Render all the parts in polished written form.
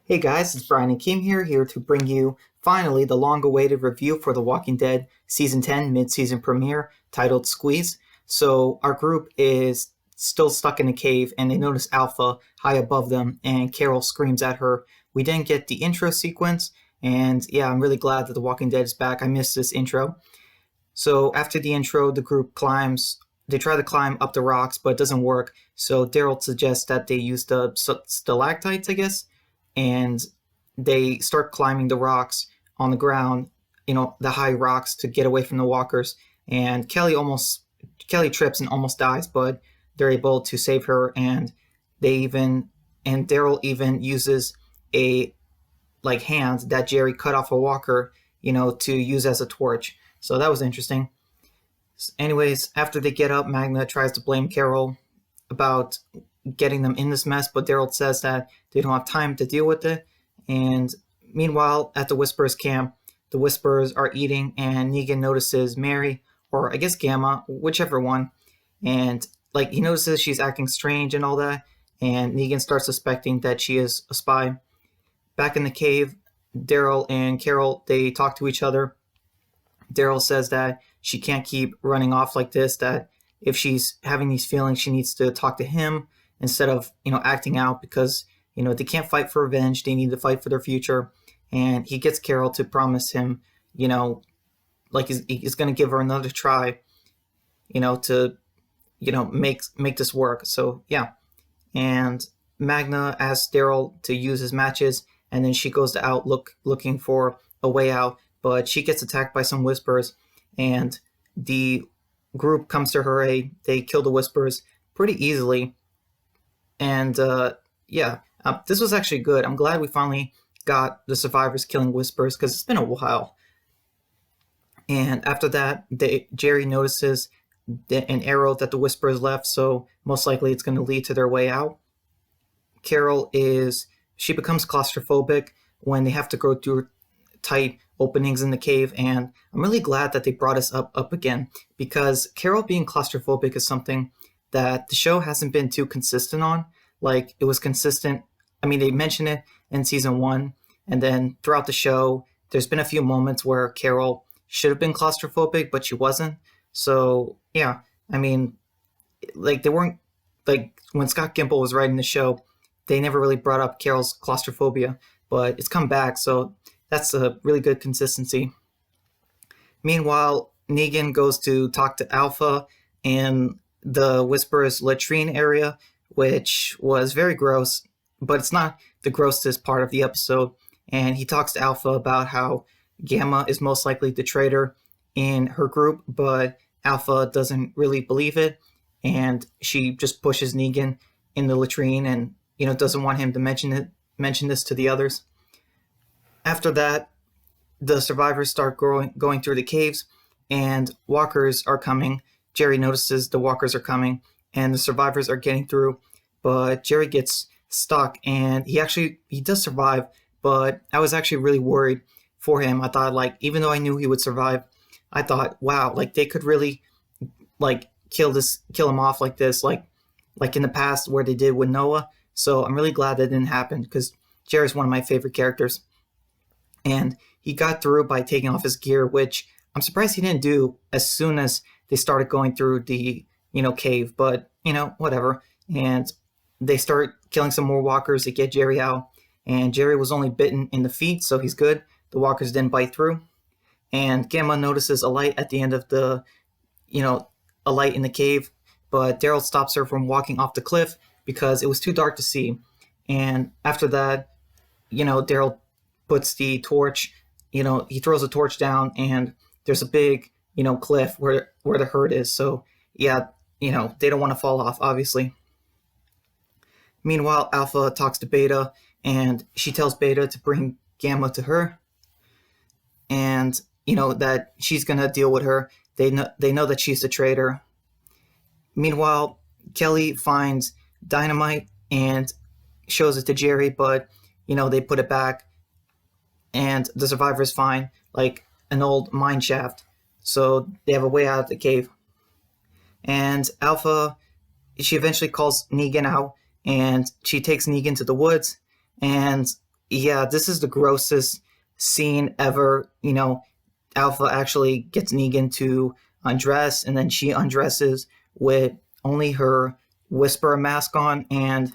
Hey guys, it's Brian and Kim here to bring you finally the long-awaited review for The Walking Dead Season 10 mid-season premiere titled Squeeze. So our group is still stuck in a cave and they notice Alpha high above them and Carol screams at her. We didn't get the intro sequence and yeah, I'm really glad that The Walking Dead is back. I missed this intro. So after the intro, the group they try to climb up the rocks, but it doesn't work. So Daryl suggests that they use the stalactites, I guess, and they start climbing the rocks on the ground, the high rocks to get away from the walkers. And Kelly trips and almost dies, but they're able to save her. And Daryl even uses a hand that Jerry cut off a walker, to use as a torch. So that was interesting. Anyways, after they get up, Magna tries to blame Carol about getting them in this mess, but Daryl says that they don't have time to deal with it. And meanwhile, at the Whisperers camp, the Whisperers are eating, and Negan notices Mary, or I guess Gamma, whichever one, and he notices she's acting strange and all that, and Negan starts suspecting that she is a spy. Back in the cave, Daryl and Carol, they talk to each other. Daryl says that she can't keep running off like this, that if she's having these feelings, she needs to talk to him instead of, acting out, because, they can't fight for revenge. They need to fight for their future. And he gets Carol to promise him, he's going to give her another try, to, make this work. So, yeah. And Magna asks Daryl to use his matches, and then she goes out looking for a way out, but she gets attacked by some Whisperers, and the group comes to her aid. They kill the Whisperers pretty easily, and this was actually good. I'm glad we finally got the survivors killing Whisperers, because it's been a while. And after that, Jerry notices an arrow that the Whisperers left, so most likely it's going to lead to their way out. Carol she becomes claustrophobic when they have to go through tight openings in the cave, and I'm really glad that they brought us up again, because Carol being claustrophobic is something that the show hasn't been too consistent on. It was consistent. I mean, they mentioned it in season 1, and then throughout the show, there's been a few moments where Carol should have been claustrophobic, but she wasn't. So, yeah, I mean, they weren't, when Scott Gimple was writing the show, they never really brought up Carol's claustrophobia, but it's come back, so that's a really good consistency. Meanwhile, Negan goes to talk to Alpha in the Whisperer's latrine area, which was very gross, but it's not the grossest part of the episode. And he talks to Alpha about how Gamma is most likely the traitor in her group, but Alpha doesn't really believe it, and she just pushes Negan in the latrine and doesn't want him to mention this to the others. After that, the survivors start going through the caves, and walkers are coming. Jerry notices the walkers are coming, and the survivors are getting through, but Jerry gets stuck, and he does survive, but I was actually really worried for him. I thought, even though I knew he would survive, I thought, wow, they could really, kill him off like this, like in the past where they did with Noah. So I'm really glad that didn't happen, because Jerry's one of my favorite characters. And he got through by taking off his gear, which I'm surprised he didn't do as soon as they started going through the, cave, but, whatever. And they start killing some more walkers to get Jerry out. And Jerry was only bitten in the feet, so he's good. The walkers didn't bite through. And Gamma notices a light at the end of a light in the cave, but Daryl stops her from walking off the cliff because it was too dark to see. And after that, Daryl puts the torch, he throws a torch down, and there's a big, cliff where the herd is. So, yeah, they don't want to fall off, obviously. Meanwhile, Alpha talks to Beta, and she tells Beta to bring Gamma to her, and, that she's going to deal with her. They know that she's the traitor. Meanwhile, Kelly finds dynamite and shows it to Jerry, but, they put it back, and the survivors find an old mine shaft, so they have a way out of the cave. And Alpha, she eventually calls Negan out, and she takes Negan to the woods, and yeah, this is the grossest scene ever. Alpha actually gets Negan to undress, and then she undresses with only her Whisperer mask on. And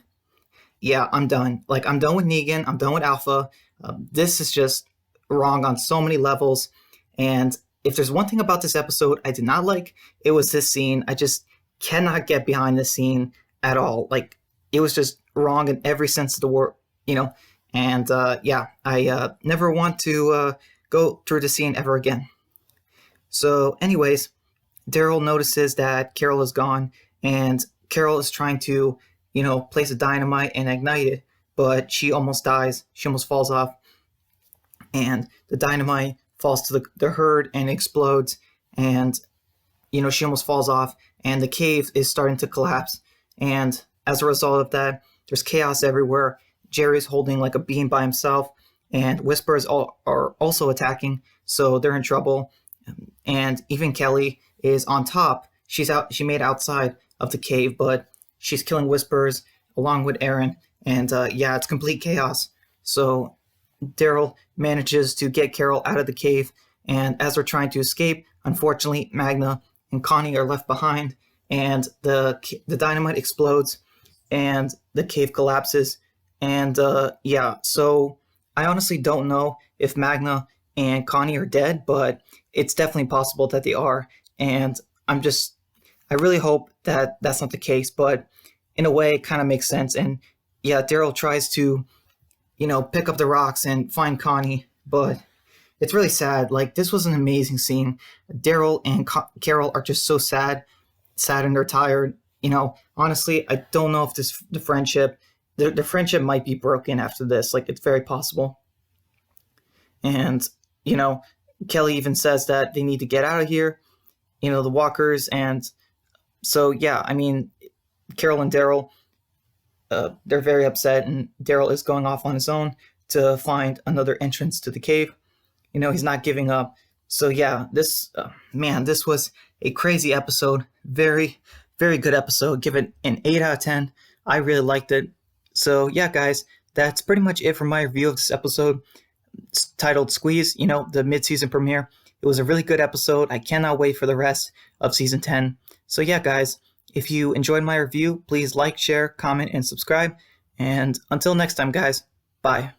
yeah, I'm done. Like, I'm done with Negan. I'm done with Alpha. This is just wrong on so many levels. And if there's one thing about this episode I did not like, it was this scene. I just cannot get behind this scene at all. Like, it was just wrong in every sense of the word, you know. And yeah, I never want to go through the scene ever again. So, anyways, Daryl notices that Carol is gone, and Carol is trying to, place a dynamite and ignite it, but she almost dies. She almost falls off, and the dynamite falls to the herd and explodes, and, she almost falls off, and the cave is starting to collapse. And as a result of that, there's chaos everywhere. Jerry's holding like a beam by himself, and Whisperers are also attacking, so they're in trouble. And even Kelly is on top. She made outside of the cave, but she's killing Whisperers along with Aaron. And yeah, it's complete chaos. So Daryl manages to get Carol out of the cave, and as they're trying to escape, unfortunately, Magna and Connie are left behind, and the dynamite explodes, and the cave collapses. And yeah, so I honestly don't know if Magna and Connie are dead, but it's definitely possible that they are. And I really hope that that's not the case, but in a way, it kind of makes sense. And yeah, Daryl tries to, pick up the rocks and find Connie, but it's really sad. Like, this was an amazing scene. Daryl and Carol are just so sad and they're tired. Honestly, I don't know if the friendship might be broken after this. Like, it's very possible. And, Kelly even says that they need to get out of here, the walkers. And so, yeah, I mean, Carol and Daryl, they're very upset, and Daryl is going off on his own to find another entrance to the cave. He's not giving up. So yeah, this was a crazy episode. Very, very good episode. Give it an 8 out of 10. I really liked it. So yeah, guys, that's pretty much it for my review of this episode. It's titled Squeeze, the mid-season premiere. It was a really good episode. I cannot wait for the rest of season 10. So yeah, guys, if you enjoyed my review, please like, share, comment, and subscribe. And until next time, guys, bye.